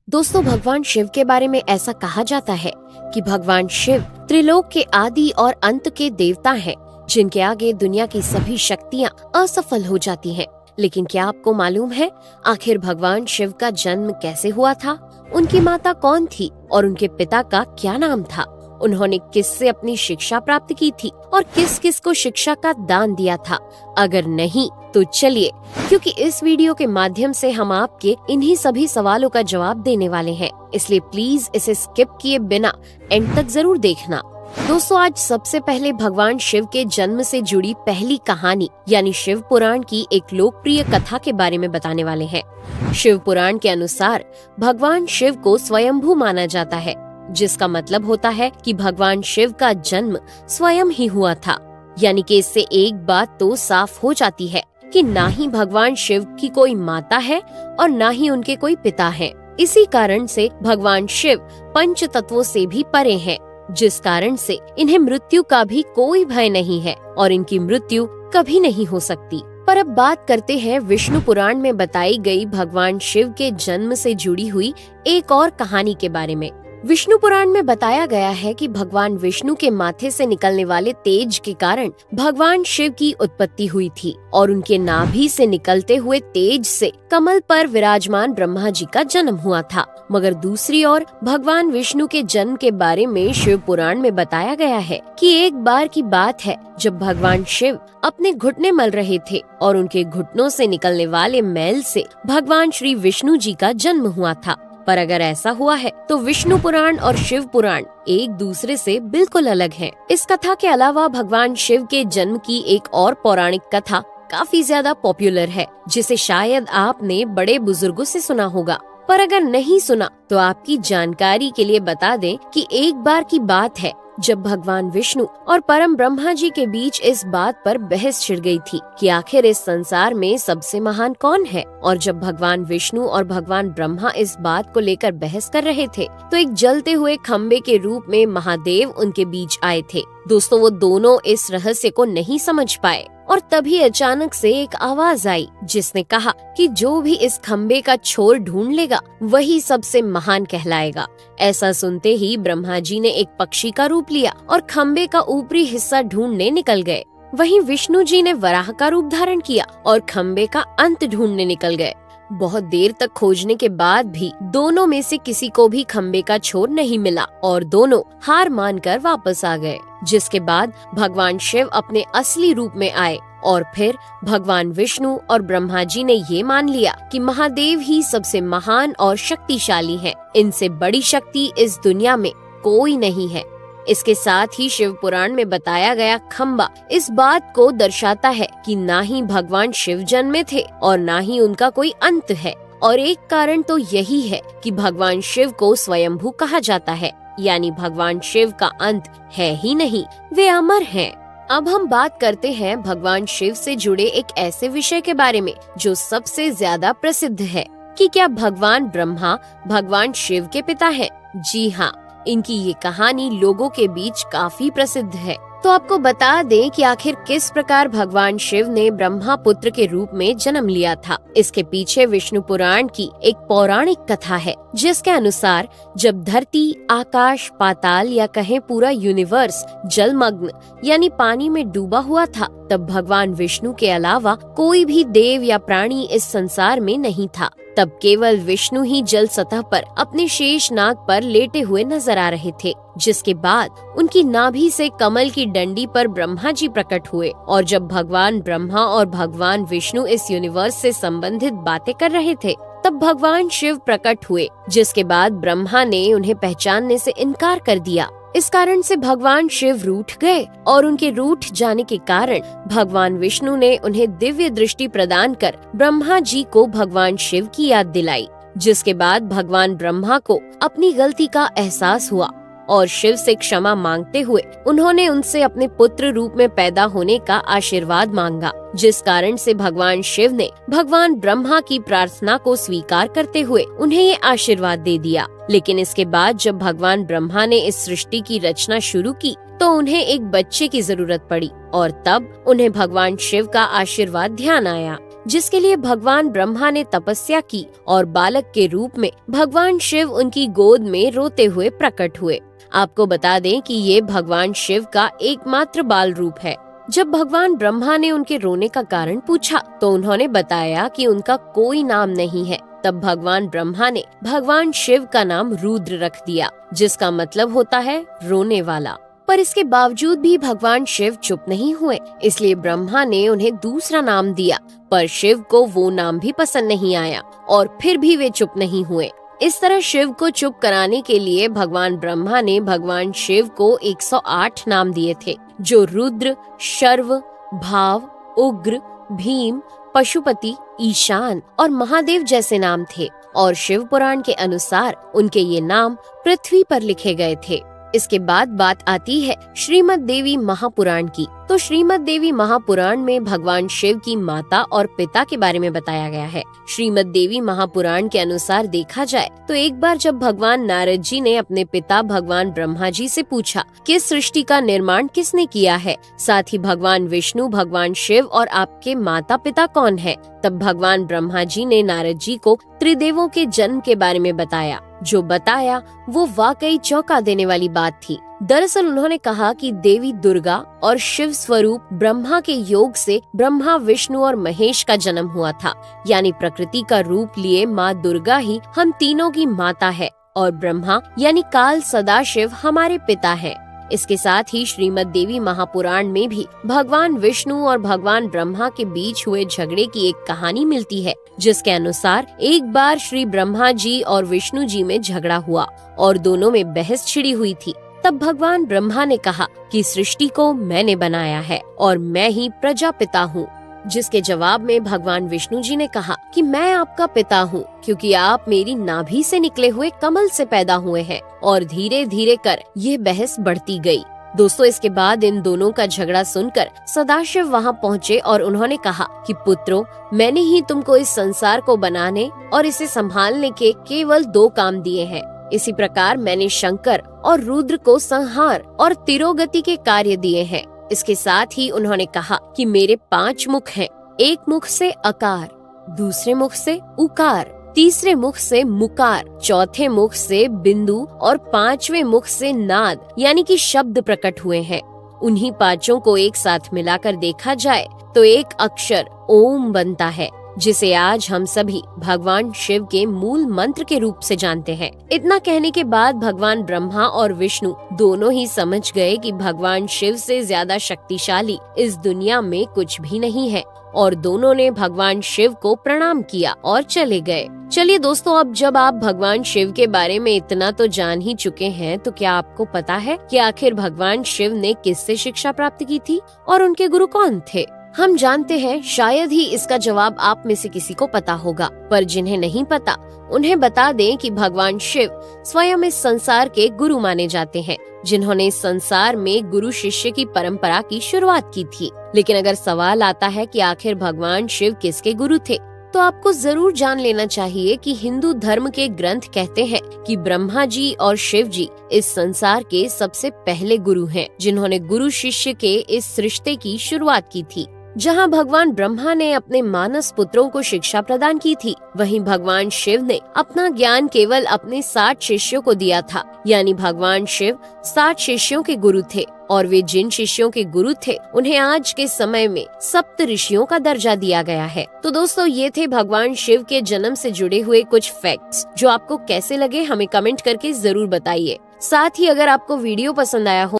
दोस्तों, भगवान शिव के बारे में ऐसा कहा जाता है कि भगवान शिव त्रिलोक के आदि और अंत के देवता हैं, जिनके आगे दुनिया की सभी शक्तियाँ असफल हो जाती हैं। लेकिन क्या आपको मालूम है आखिर भगवान शिव का जन्म कैसे हुआ था? उनकी माता कौन थी और उनके पिता का क्या नाम था? उन्होंने किससे अपनी शिक्षा प्राप्त की थी और किस किस को शिक्षा का दान दिया था? अगर नहीं तो चलिए, क्योंकि इस वीडियो के माध्यम से हम आपके इन्हीं सभी सवालों का जवाब देने वाले हैं, इसलिए प्लीज इसे स्किप किए बिना एंड तक जरूर देखना। दोस्तों, आज सबसे पहले भगवान शिव के जन्म से जुड़ी पहली कहानी यानी शिव पुराण की एक लोकप्रिय कथा के बारे में बताने वाले हैं। शिव पुराण के अनुसार भगवान शिव को स्वयंभू माना जाता है, जिसका मतलब होता है कि भगवान शिव का जन्म स्वयं ही हुआ था। यानी कि इससे एक बात तो साफ हो जाती है कि ना ही भगवान शिव की कोई माता है और ना ही उनके कोई पिता हैं। इसी कारण से भगवान शिव पंच तत्वों से भी परे हैं, जिस कारण से इन्हें मृत्यु का भी कोई भय नहीं है और इनकी मृत्यु कभी नहीं हो सकती। पर अब बात करते हैं विष्णु पुराण में बताई गई भगवान शिव के जन्म से जुड़ी हुई एक और कहानी के बारे में। विष्णु पुराण में बताया गया है कि भगवान विष्णु के माथे से निकलने वाले तेज के कारण भगवान शिव की उत्पत्ति हुई थी और उनके नाभि से निकलते हुए तेज से कमल पर विराजमान ब्रह्मा जी का जन्म हुआ था। मगर दूसरी ओर भगवान विष्णु के जन्म के बारे में शिव पुराण में बताया गया है कि एक बार की बात है जब भगवान शिव अपने घुटने मल रहे थे और उनके घुटनों से निकलने वाले मैल से भगवान श्री विष्णु जी का जन्म हुआ था। पर अगर ऐसा हुआ है तो विष्णु पुराण और शिव पुराण एक दूसरे से बिल्कुल अलग हैं। इस कथा के अलावा भगवान शिव के जन्म की एक और पौराणिक कथा काफी ज्यादा पॉपुलर है, जिसे शायद आपने बड़े बुजुर्गों से सुना होगा। पर अगर नहीं सुना तो आपकी जानकारी के लिए बता दें कि एक बार की बात है जब भगवान विष्णु और परम ब्रह्मा जी के बीच इस बात पर बहस छिड़ गई थी कि आखिर इस संसार में सबसे महान कौन है। और जब भगवान विष्णु और भगवान ब्रह्मा इस बात को लेकर बहस कर रहे थे तो एक जलते हुए खम्बे के रूप में महादेव उनके बीच आए थे। दोस्तों, वो दोनों इस रहस्य को नहीं समझ पाए और तभी अचानक से एक आवाज आई जिसने कहा कि जो भी इस खम्बे का छोर ढूंढ लेगा वही सबसे महान कहलाएगा। ऐसा सुनते ही ब्रह्मा जी ने एक पक्षी का रूप लिया और खम्बे का ऊपरी हिस्सा ढूंढने निकल गए। वहीं विष्णु जी ने वराह का रूप धारण किया और खम्बे का अंत ढूंढने निकल गए। बहुत देर तक खोजने के बाद भी दोनों में से किसी को भी खम्बे का छोर नहीं मिला और दोनों हार मानकर वापस आ गए। जिसके बाद भगवान शिव अपने असली रूप में आए और फिर भगवान विष्णु और ब्रह्मा जी ने ये मान लिया कि महादेव ही सबसे महान और शक्तिशाली हैं। इनसे बड़ी शक्ति इस दुनिया में कोई नहीं है। इसके साथ ही शिव पुराण में बताया गया खम्बा इस बात को दर्शाता है कि ना ही भगवान शिव जन्मे थे और ना ही उनका कोई अंत है। और एक कारण तो यही है कि भगवान शिव को स्वयंभू कहा जाता है, यानी भगवान शिव का अंत है ही नहीं, वे अमर हैं। अब हम बात करते हैं भगवान शिव से जुड़े एक ऐसे विषय के बारे में जो सबसे ज्यादा प्रसिद्ध है कि क्या भगवान ब्रह्मा भगवान शिव के पिता हैं? जी हाँ, इनकी ये कहानी लोगों के बीच काफी प्रसिद्ध है। तो आपको बता दें कि आखिर किस प्रकार भगवान शिव ने ब्रह्मा पुत्र के रूप में जन्म लिया था। इसके पीछे विष्णु पुराण की एक पौराणिक कथा है, जिसके अनुसार जब धरती, आकाश, पाताल या कहें पूरा यूनिवर्स जलमग्न यानी पानी में डूबा हुआ था, तब भगवान विष्णु के अलावा कोई भी देव या प्राणी इस संसार में नहीं था। तब केवल विष्णु ही जल सतह पर अपने शेष नाग पर लेटे हुए नजर आ रहे थे। जिसके बाद उनकी नाभि से कमल की डंडी पर ब्रह्मा जी प्रकट हुए और जब भगवान ब्रह्मा और भगवान विष्णु इस यूनिवर्स से संबंधित बातें कर रहे थे तब भगवान शिव प्रकट हुए, जिसके बाद ब्रह्मा ने उन्हें पहचानने से इनकार कर दिया। इस कारण से भगवान शिव रूठ गए और उनके रूठ जाने के कारण भगवान विष्णु ने उन्हें दिव्य दृष्टि प्रदान कर ब्रह्मा जी को भगवान शिव की याद दिलाई। जिसके बाद भगवान ब्रह्मा को अपनी गलती का एहसास हुआ और शिव से क्षमा मांगते हुए उन्होंने उनसे अपने पुत्र रूप में पैदा होने का आशीर्वाद मांगा। जिस कारण से भगवान शिव ने भगवान ब्रह्मा की प्रार्थना को स्वीकार करते हुए उन्हें ये आशीर्वाद दे दिया। लेकिन इसके बाद जब भगवान ब्रह्मा ने इस सृष्टि की रचना शुरू की तो उन्हें एक बच्चे की जरूरत पड़ी और तब उन्हें भगवान शिव का आशीर्वाद ध्यान आया। जिसके लिए भगवान ब्रह्मा ने तपस्या की और बालक के रूप में भगवान शिव उनकी गोद में रोते हुए प्रकट हुए। आपको बता दें कि ये भगवान शिव का एकमात्र बाल रूप है। जब भगवान ब्रह्मा ने उनके रोने का कारण पूछा तो उन्होंने बताया कि उनका कोई नाम नहीं है। तब भगवान ब्रह्मा ने भगवान शिव का नाम रुद्र रख दिया, जिसका मतलब होता है रोने वाला। पर इसके बावजूद भी भगवान शिव चुप नहीं हुए, इसलिए ब्रह्मा ने उन्हें दूसरा नाम दिया। पर शिव को वो नाम भी पसंद नहीं आया और फिर भी वे चुप नहीं हुए। इस तरह शिव को चुप कराने के लिए भगवान ब्रह्मा ने भगवान शिव को 108 नाम दिए थे, जो रुद्र, शर्व, भाव, उग्र, भीम, पशुपति, ईशान और महादेव जैसे नाम थे। और शिव पुराण के अनुसार उनके ये नाम पृथ्वी पर लिखे गए थे। इसके बाद बात आती है श्रीमद् देवी महापुराण की। तो श्रीमद् देवी महापुराण में भगवान शिव की माता और पिता के बारे में बताया गया है। श्रीमद् देवी महापुराण के अनुसार देखा जाए तो एक बार जब भगवान नारद जी ने अपने पिता भगवान ब्रह्मा जी से पूछा कि सृष्टि का निर्माण किसने किया है, साथ ही भगवान विष्णु, भगवान शिव और आपके माता पिता कौन है, तब भगवान ब्रह्मा जी ने नारद जी को त्रिदेवों के जन्म के बारे में बताया। जो बताया वो वाकई चौंका देने वाली बात थी। दरअसल उन्होंने कहा कि देवी दुर्गा और शिव स्वरूप ब्रह्मा के योग से ब्रह्मा, विष्णु और महेश का जन्म हुआ था। यानी प्रकृति का रूप लिए माँ दुर्गा ही हम तीनों की माता है और ब्रह्मा यानी काल सदाशिव हमारे पिता है। इसके साथ ही श्रीमद् देवी महापुराण में भी भगवान विष्णु और भगवान ब्रह्मा के बीच हुए झगड़े की एक कहानी मिलती है, जिसके अनुसार एक बार श्री ब्रह्मा जी और विष्णु जी में झगड़ा हुआ और दोनों में बहस छिड़ी हुई थी। तब भगवान ब्रह्मा ने कहा कि सृष्टि को मैंने बनाया है और मैं ही प्रजापिता हूँ, जिसके जवाब में भगवान विष्णु जी ने कहा कि मैं आपका पिता हूँ, क्योंकि आप मेरी नाभि से निकले हुए कमल से पैदा हुए हैं। और धीरे धीरे कर ये बहस बढ़ती गई। दोस्तों, इसके बाद इन दोनों का झगड़ा सुनकर सदाशिव वहाँ पहुँचे और उन्होंने कहा कि पुत्रों, मैंने ही तुमको इस संसार को बनाने और इसे संभालने के केवल 2 काम दिए हैं। इसी प्रकार मैंने शंकर और रुद्र को संहार और तिरोगति के कार्य दिए हैं। इसके साथ ही उन्होंने कहा कि मेरे 5 मुख हैं। एक मुख से अकार, दूसरे मुख से उकार, तीसरे मुख से मुकार, चौथे मुख से बिंदु और 5वें मुख से नाद यानी कि शब्द प्रकट हुए हैं। उन्हीं 5 को एक साथ मिलाकर देखा जाए तो एक अक्षर ओम बनता है, जिसे आज हम सभी भगवान शिव के मूल मंत्र के रूप से जानते हैं। इतना कहने के बाद भगवान ब्रह्मा और विष्णु दोनों ही समझ गए कि भगवान शिव से ज्यादा शक्तिशाली इस दुनिया में कुछ भी नहीं है और दोनों ने भगवान शिव को प्रणाम किया और चले गए। चलिए दोस्तों, अब जब आप भगवान शिव के बारे में इतना तो जान ही चुके हैं, तो क्या आपको पता है कि आखिर भगवान शिव ने किससे शिक्षा प्राप्त की थी और उनके गुरु कौन थे? हम जानते हैं, शायद ही इसका जवाब आप में से किसी को पता होगा, पर जिन्हें नहीं पता उन्हें बता दें कि भगवान शिव स्वयं इस संसार के गुरु माने जाते हैं, जिन्होंने इस संसार में गुरु शिष्य की परंपरा की शुरुआत की थी। लेकिन अगर सवाल आता है कि आखिर भगवान शिव किसके गुरु थे, तो आपको जरूर जान लेना चाहिए कि हिंदू धर्म के ग्रंथ कहते हैं कि ब्रह्मा जी और शिव जी इस संसार के सबसे पहले गुरु हैं, जिन्होंने गुरु शिष्य के इस रिश्ते की शुरुआत की थी। जहां भगवान ब्रह्मा ने अपने मानस पुत्रों को शिक्षा प्रदान की थी, वहीं भगवान शिव ने अपना ज्ञान केवल अपने 60 शिष्यों को दिया था। यानी भगवान शिव 60 शिष्यों के गुरु थे और वे जिन शिष्यों के गुरु थे उन्हें आज के समय में सप्त ऋषियों का दर्जा दिया गया है। तो दोस्तों, ये थे भगवान शिव के जन्म से जुड़े हुए कुछ फैक्ट्स, जो आपको कैसे लगे हमें कमेंट करके जरूर बताइए। साथ ही अगर आपको वीडियो पसंद आया हो